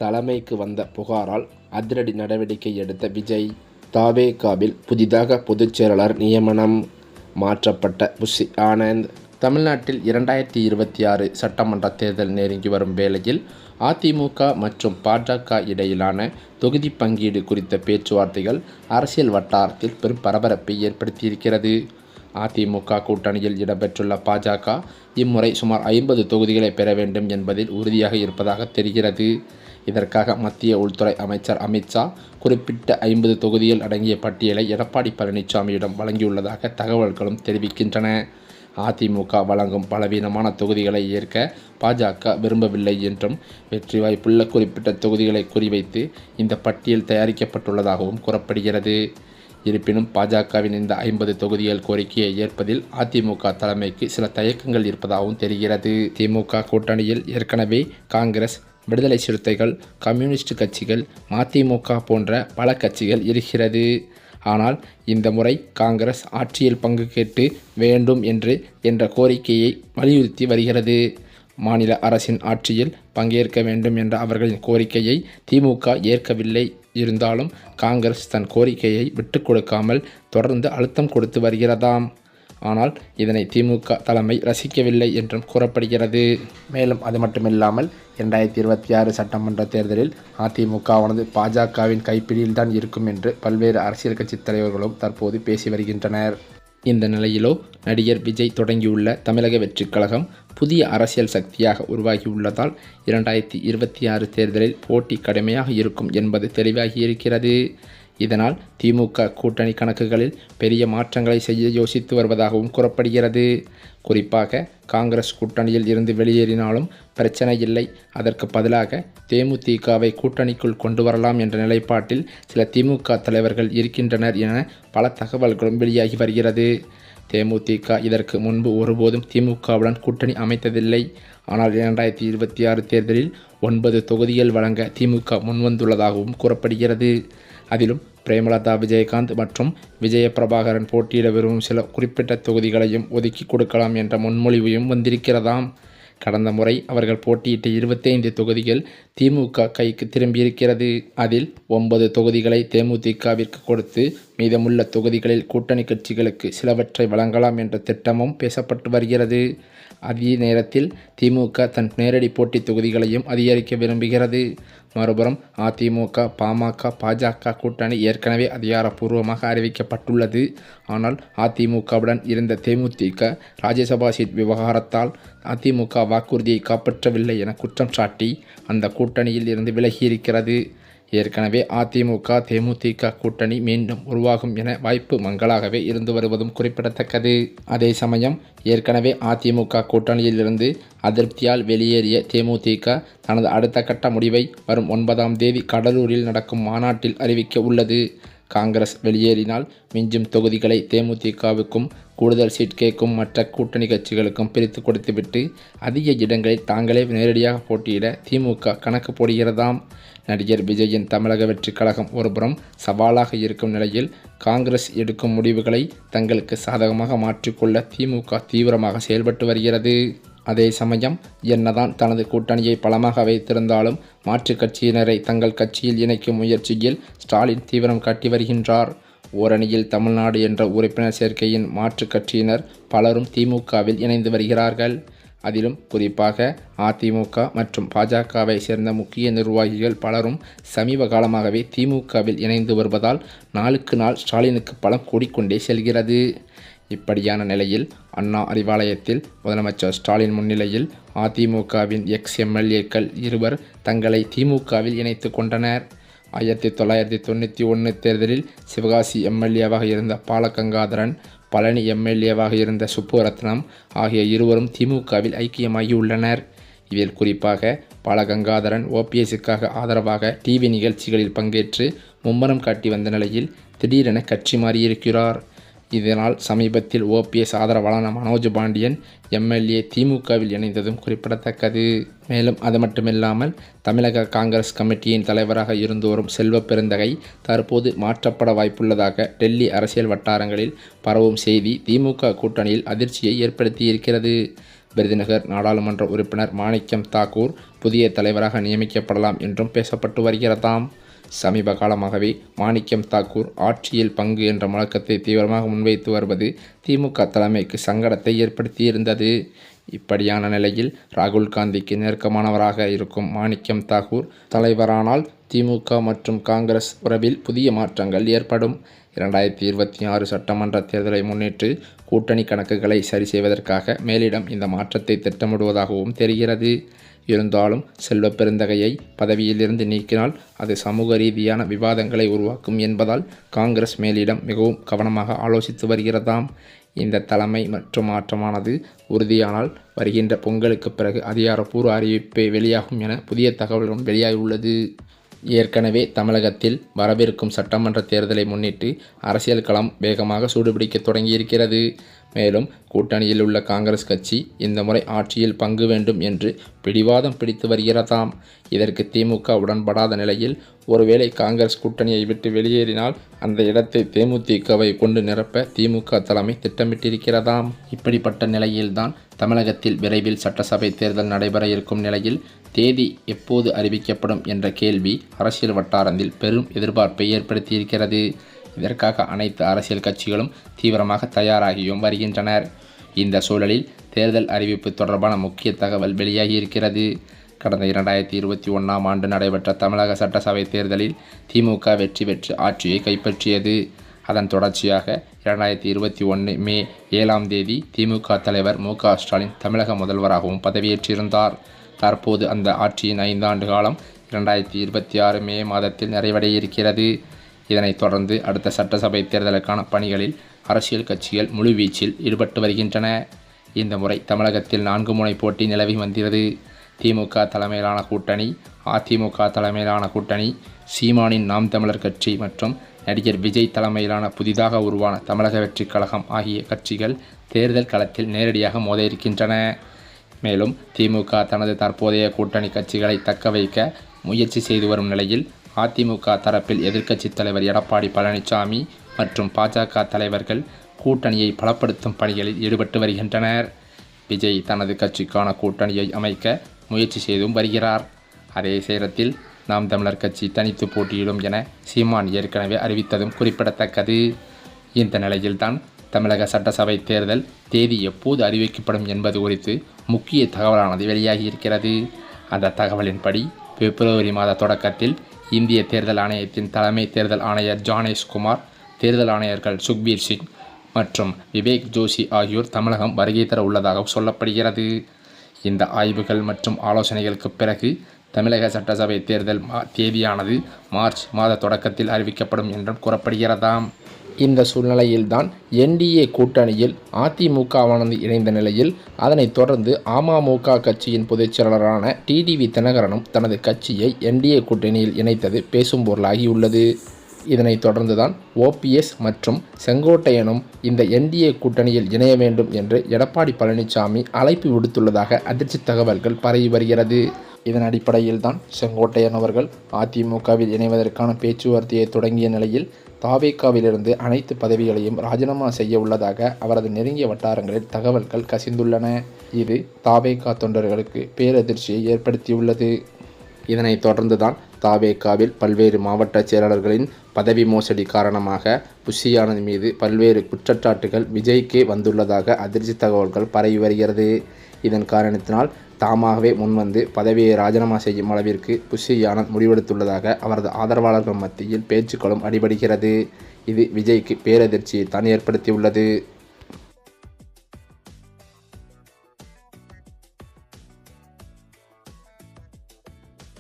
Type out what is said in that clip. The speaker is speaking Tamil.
தலைமைக்கு வந்த புகாரால் அதிரடி நடவடிக்கை எடுத்த விஜய். தவேகாவில் புதிதாக பொதுச் செயலாளர் நியமனம். மாற்றப்பட்ட புஷி ஆனந்த். தமிழ்நாட்டில் 2026 சட்டமன்ற தேர்தல் நெருங்கி வரும் வேளையில் அதிமுக மற்றும் பாஜக இடையிலான தொகுதி பங்கீடு குறித்த பேச்சுவார்த்தைகள் அரசியல் வட்டாரத்தில் பெரும் பரபரப்பை ஏற்படுத்தியிருக்கிறது. அதிமுக கூட்டணியில் இடம்பெற்றுள்ள பாஜக இம்முறை சுமார் 50 தொகுதிகளை பெற வேண்டும் என்பதில் உறுதியாக இருப்பதாக தெரிகிறது. இதற்காக மத்திய உள்துறை அமைச்சர் அமித்ஷா குறிப்பிட்ட 50 தொகுதிகள் அடங்கிய பட்டியலை எடப்பாடி பழனிசாமியிடம் வழங்கியுள்ளதாக தகவல்களும் தெரிவிக்கின்றன. அதிமுக வழங்கும் பலவீனமான தொகுதிகளை ஏற்க பாஜக விரும்பவில்லை என்றும் வெற்றி வாய்ப்புள்ள குறிப்பிட்ட தொகுதிகளை குறிவைத்து இந்த பட்டியல் தயாரிக்கப்பட்டுள்ளதாகவும் கூறப்படுகிறது. இருப்பினும் பாஜகவின் இந்த 50 தொகுதிகள் கோரிக்கையை ஏற்பதில் அதிமுக தலைமைக்கு சில தயக்கங்கள் இருப்பதாகவும் தெரிகிறது. திமுக கூட்டணியில் ஏற்கனவே காங்கிரஸ், விடுதலை சிறுத்தைகள், கம்யூனிஸ்ட் கட்சிகள், மதிமுக போன்ற பல கட்சிகள் இருக்கிறது. ஆனால் இந்த முறை காங்கிரஸ் ஆட்சியில் பங்கு கேட்டு வேண்டும் என்ற கோரிக்கையை வலியுறுத்தி வருகிறது. மாநில அரசின் ஆட்சியில் பங்கேற்க வேண்டும் என்ற அவர்களின் கோரிக்கையை திமுக ஏற்கவில்லை. இருந்தாலும் காங்கிரஸ் தன் கோரிக்கையை விட்டுக் கொடுக்காமல் தொடர்ந்து அழுத்தம் கொடுத்து வருகிறதாம். ஆனால் இதனை திமுக தலைமை ரசிக்கவில்லை என்றும் கூறப்படுகிறது. மேலும் அது மட்டுமில்லாமல் 2026 சட்டமன்ற தேர்தலில் அதிமுகவானது பாஜகவின் கைப்பிடியில்தான் இருக்கும் என்று பல்வேறு அரசியல் கட்சி தலைவர்களும் தற்போது பேசி வருகின்றனர். இந்த நிலையிலோ நடிகர் விஜய் தொடங்கியுள்ள தமிழக வெற்றிக் கழகம் புதிய அரசியல் சக்தியாக உருவாகியுள்ளதால் 2026 தேர்தலில் போட்டி கடுமையாக இருக்கும் என்பது தெளிவாகியிருக்கிறது. இதனால் திமுக கூட்டணி கணக்குகளில் பெரிய மாற்றங்களை செய்ய யோசித்து வருவதாகவும் கூறப்படுகிறது. குறிப்பாக காங்கிரஸ் கூட்டணியில் இருந்து வெளியேறினாலும் பிரச்சனை இல்லை, அதற்கு பதிலாக தேமுதிகவை கூட்டணிக்குள் கொண்டு வரலாம் என்ற நிலைப்பாட்டில் சில திமுக தலைவர்கள் இருக்கின்றனர் என பல தகவல்களும் வெளியாகி வருகிறது. தேமுதிக இதற்கு முன்பு ஒருபோதும் திமுகவுடன் கூட்டணி அமைத்ததில்லை. ஆனால் 2026 தேர்தலில் 9 தொகுதிகள் வழங்க திமுக முன்வந்துள்ளதாகவும் கூறப்படுகிறது. அதிலும் பிரேமலதா விஜயகாந்த் மற்றும் விஜய பிரபாகரன் போட்டியிட விரும்பும் சில குறிப்பிட்ட தொகுதிகளையும் ஒதுக்கி கொடுக்கலாம் என்ற முன்மொழிவையும் வந்திருக்கிறதாம். கடந்த முறை அவர்கள் போட்டியிட்ட 25 தொகுதிகள் திமுக கைக்கு திரும்பியிருக்கிறது. அதில் 9 தொகுதிகளை தேமுதிகவிற்கு கொடுத்து மீதமுள்ள தொகுதிகளில் கூட்டணி கட்சிகளுக்கு சிலவற்றை வழங்கலாம் என்ற திட்டமும் பேசப்பட்டு வருகிறது. அதே நேரத்தில் திமுக தன் நேரடி போட்டி தொகுதிகளையும் அதிகரிக்க விரும்புகிறது. மறுபுறம் அதிமுக, பாமக, பாஜக கூட்டணி ஏற்கனவே அதிகாரப்பூர்வமாக அறிவிக்கப்பட்டுள்ளது. ஆனால் அதிமுகவுடன் இருந்த தேமுதிக ராஜ்யசபா சீட் விவகாரத்தால் அதிமுக வாக்குறுதியை காப்பாற்றவில்லை என குற்றம் சாட்டி அந்த கூட்டணியில் இருந்து விலகியிருக்கிறது. ஏற்கனவே அதிமுக தேமுதிக கூட்டணி மீண்டும் உருவாகும் என வாய்ப்பு மங்கலாகவே இருந்து வருவதும் குறிப்பிடத்தக்கது. அதே சமயம் ஏற்கனவே அதிமுக கூட்டணியில் இருந்து அதிருப்தியால் வெளியேறிய தேமுதிக தனது அடுத்த கட்ட முடிவை வரும் 9ஆம் தேதி கடலூரில் நடக்கும் மாநாட்டில் அறிவிக்க உள்ளது. காங்கிரஸ் வெளியேறினால் மிஞ்சும் தொகுதிகளை தேமுதிகவுக்கும் கூடுதல் சீட் கேட்கும் மற்ற கூட்டணி கட்சிகளுக்கும் பிரித்து கொடுத்துவிட்டு அதிக இடங்களில் தாங்களே நேரடியாக போட்டியிட திமுக கணக்கு போடுகிறதாம். நடிகர் விஜயின் தமிழக வெற்றிக் கழகம் ஒருபுறம் சவாலாக இருக்கும் நிலையில் காங்கிரஸ் எடுக்கும் முடிவுகளை தங்களுக்கு சாதகமாக மாற்றிக்கொள்ள திமுக தீவிரமாக செயல்பட்டு வருகிறது. அதே சமயம் என்னதான் தனது கூட்டணியை பலமாக வைத்திருந்தாலும் மாற்றுக் கட்சியினரை தங்கள் கட்சியில் இணைக்கும் முயற்சியில் ஸ்டாலின் தீவிரம் காட்டி வருகின்றார். ஓரணியில் தமிழ்நாடு என்ற உறுப்பினர் சேர்க்கையின் மாற்றுக் கட்சியினர் பலரும் திமுகவில் இணைந்து வருகிறார்கள். அதிலும் குறிப்பாக அதிமுக மற்றும் பாஜகவை சேர்ந்த முக்கிய நிர்வாகிகள் பலரும் சமீப காலமாகவே திமுகவில் இணைந்து வருவதால் நாளுக்கு நாள் ஸ்டாலினுக்கு பலம் கூடிக்கொண்டே செல்கிறது. இப்படியான நிலையில் அண்ணா அறிவாலயத்தில் முதலமைச்சர் ஸ்டாலின் முன்னிலையில் அதிமுகவின் எக்ஸ்-எம்எல்ஏக்கள் இருவர் தங்களை திமுகவில் இணைத்து கொண்டனர். 1991 தேர்தலில் சிவகாசி எம்எல்ஏவாக இருந்த பாலகங்காதரன், பழனி எம்எல்ஏவாக இருந்த சுப்புரத்னம் ஆகிய இருவரும் திமுகவில் ஐக்கியமாகியுள்ளனர். இதில் குறிப்பாக பாலகங்காதரன் ஓபிஎஸ்ஸுக்காக ஆதரவாக டிவி நிகழ்ச்சிகளில் பங்கேற்று மும்முரம் காட்டி வந்த நிலையில் திடீரென கட்சி மாறியிருக்கிறார். இதனால் சமீபத்தில் ஓபிஎஸ் ஆதரவாளரான மனோஜ் பாண்டியன் எம்எல்ஏ திமுகவில் இணைந்ததும் குறிப்பிடத்தக்கது. மேலும் அது மட்டுமில்லாமல் தமிழக காங்கிரஸ் கமிட்டியின் தலைவராக இருந்து வரும் செல்வ பெருந்தகை தற்போது மாற்றப்பட வாய்ப்புள்ளதாக டெல்லி அரசியல் வட்டாரங்களில் பரவும் செய்தி திமுக கூட்டணியில் அதிர்ச்சியை ஏற்படுத்தியிருக்கிறது. விருதுநகர் நாடாளுமன்ற உறுப்பினர் மாணிக்கம் தாக்கூர் புதிய தலைவராக நியமிக்கப்படலாம் என்றும் பேசப்பட்டு வருகிறதாம். சமீப காலமாகவே மாணிக்கம் தாக்கூர் ஆட்சியில் பங்கு என்ற முழக்கத்தை தீவிரமாக முன்வைத்து வருவது திமுக தலைமைக்கு சங்கடத்தை ஏற்படுத்தியிருந்தது. இப்படியான நிலையில் ராகுல் காந்திக்கு நெருக்கமானவராக இருக்கும் மாணிக்கம் தாக்கூர் தலைவரானால் திமுக மற்றும் காங்கிரஸ் உறவில் புதிய மாற்றங்கள் ஏற்படும். 2026 சட்டமன்ற தேர்தலை முன்னிட்டு கூட்டணி கணக்குகளை சரி செய்வதற்காக மேலிடம் இந்த மாற்றத்தை திட்டமிடுவதாகவும் தெரிகிறது. இருந்தாலும் செல்வ பெருந்தகையை பதவியிலிருந்து நீக்கினால் அது சமூக ரீதியான விவாதங்களை உருவாக்கும் என்பதால் காங்கிரஸ் மேலிடம் மிகவும் கவனமாக ஆலோசித்து வருகிறதாம். இந்த தலைமை மற்றும் மாற்றமானது உறுதியானால் வருகின்ற பொங்கலுக்கு பிறகு அதிகாரப்பூர்வ அறிவிப்பே வெளியாகும் என புதிய தகவல்களும் வெளியாகியுள்ளது. ஏற்கனவே தமிழகத்தில் வரவிருக்கும் சட்டமன்ற தேர்தலை முன்னிட்டு அரசியல் களம் வேகமாக சூடுபிடிக்க தொடங்கியிருக்கிறது. மேலும் கூட்டணியில் உள்ள காங்கிரஸ் கட்சி இந்த முறை ஆட்சியில் பங்கு வேண்டும் என்று பிடிவாதம் பிடித்து வருகிறதாம். இதற்கு திமுக உடன்படாத நிலையில் ஒருவேளை காங்கிரஸ் கூட்டணியை விட்டு வெளியேறினால் அந்த இடத்தை தேமுதிகவை கொண்டு நிரப்ப திமுக தலைமை திட்டமிட்டிருக்கிறதாம். இப்படிப்பட்ட நிலையில்தான் தமிழகத்தில் விரைவில் சட்டசபை தேர்தல் நடைபெற இருக்கும் நிலையில் தேதி எப்போது அறிவிக்கப்படும் என்ற கேள்வி அரசியல் வட்டாரத்தில் பெரும் எதிர்பார்ப்பை ஏற்படுத்தியிருக்கிறது. இதற்காக அனைத்து அரசியல் கட்சிகளும் தீவிரமாக தயாராகியும் வருகின்றனர். இந்த சூழலில் தேர்தல் அறிவிப்பு தொடர்பான முக்கிய தகவல் வெளியாகியிருக்கிறது. கடந்த 2021ஆம் ஆண்டு நடைபெற்ற தமிழக சட்டசபை தேர்தலில் திமுக வெற்றி பெற்று ஆட்சியை கைப்பற்றியது. அதன் தொடர்ச்சியாக 2021 மே 7ஆம் தேதி திமுக தலைவர் மு.க. ஸ்டாலின் தமிழக முதல்வராகவும் பதவியேற்றிருந்தார். தற்போது அந்த ஆட்சியின் 5 ஆண்டு காலம் 2026 மே மாதத்தில் நிறைவடைய இருக்கிறது. இதனைத் தொடர்ந்து அடுத்த சட்டசபை தேர்தலுக்கான பணிகளில் அரசியல் கட்சிகள் முழுவீச்சில் ஈடுபட்டு வருகின்றன. இந்த முறை தமிழகத்தில் 4 முனை போட்டி நிலவி வந்தது. திமுக தலைமையிலான கூட்டணி, அதிமுக தலைமையிலான கூட்டணி, சீமானின் நாம் தமிழர் கட்சி மற்றும் நடிகர் விஜய் தலைமையிலான புதிதாக உருவான தமிழக வெற்றிக் கழகம் ஆகிய கட்சிகள் தேர்தல் களத்தில் நேரடியாக மோத இருக்கின்றன. மேலும் திமுக தனது தற்போதைய கூட்டணி கட்சிகளை தக்க வைக்க முயற்சி செய்து வரும் நிலையில் அதிமுக தரப்பில் எதிர்க்கட்சித் தலைவர் எடப்பாடி பழனிசாமி மற்றும் பாஜக தலைவர்கள் கூட்டணியை பலப்படுத்தும் பணிகளில் ஈடுபட்டு வருகின்றனர். விஜய் தனது கட்சிக்கான கூட்டணியை அமைக்க முயற்சி செய்தும் வருகிறார். அதே நேரத்தில் நாம் தமிழர் கட்சி தனித்து போட்டியிடும் என சீமான் ஏற்கனவே அறிவித்ததும் குறிப்பிடத்தக்கது. இந்த நிலையில்தான் தமிழக சட்டசபை தேர்தல் தேதி எப்போது அறிவிக்கப்படும் என்பது குறித்து முக்கிய தகவலானது வெளியாகியிருக்கிறது. அந்த தகவலின்படி பிப்ரவரி மாத தொடக்கத்தில் இந்திய தேர்தல் ஆணையத்தின் தலைமை தேர்தல் ஆணையர் ஜானேஷ்குமார், தேர்தல் ஆணையர்கள் சுக்பீர் சிங் மற்றும் விவேக் ஜோஷி ஆகியோர் தமிழகம் வருகை தர உள்ளதாக சொல்லப்படுகிறது. இந்த ஆய்வுகள் மற்றும் ஆலோசனைகளுக்கு பிறகு தமிழக சட்டசபை தேர்தல் தேதியானது மார்ச் மாத தொடக்கத்தில் அறிவிக்கப்படும் என்றும் கூறப்படுகிறதாம். இந்த சூழ்நிலையில்தான் என்டிஏ கூட்டணியில் அதிமுகவானது இணைந்த நிலையில் அதனைத் தொடர்ந்து அமமுக கட்சியின் பொதுச் செயலாளரான டிடிவி தினகரனும் தனது கட்சியை என்டிஏ கூட்டணியில் இணைத்தது பேசும் பொருளாகியுள்ளது. இதனைத் தொடர்ந்துதான் ஓபிஎஸ் மற்றும் செங்கோட்டையனும் இந்த என்டிஏ கூட்டணியில் இணைய வேண்டும் என்று எடப்பாடி பழனிசாமி அழைப்பு விடுத்துள்ளதாக அதிர்ச்சி தகவல்கள் பரவி வருகிறது. இதன் அடிப்படையில் தான் செங்கோட்டையன் அவர்கள் அதிமுகவில் இணைவதற்கான பேச்சுவார்த்தையை தொடங்கிய நிலையில் தாவேகாவிலிருந்து அனைத்து பதவிகளையும் ராஜினாமா செய்ய உள்ளதாக அவரது நெருங்கிய வட்டாரங்களில் தகவல்கள் கசிந்துள்ளன. இது தாவேகா தொண்டர்களுக்கு பேரதிர்ச்சியை ஏற்படுத்தியுள்ளது. இதனைத் தொடர்ந்துதான் தாவேகாவில் பல்வேறு மாவட்ட செயலாளர்களின் பதவி மோசடி காரணமாக புஷி ஆனந்த் மீது பல்வேறு குற்றச்சாட்டுகள் விஜய்க்கே வந்துள்ளதாக அதிர்ச்சி தகவல்கள் பரவி வருகிறது. இதன் காரணத்தினால் தாமாகவே முன்வந்து பதவியை ராஜினாமா செய்யும் அளவிற்கு புஷி ஆனந்த் முடிவெடுத்துள்ளதாக அவரது ஆதரவாளர்கள் மத்தியில் பேச்சுக்களும் அடிபடுகிறது. இது விஜய்க்கு பேரதிர்ச்சியை தான் ஏற்படுத்தியுள்ளது.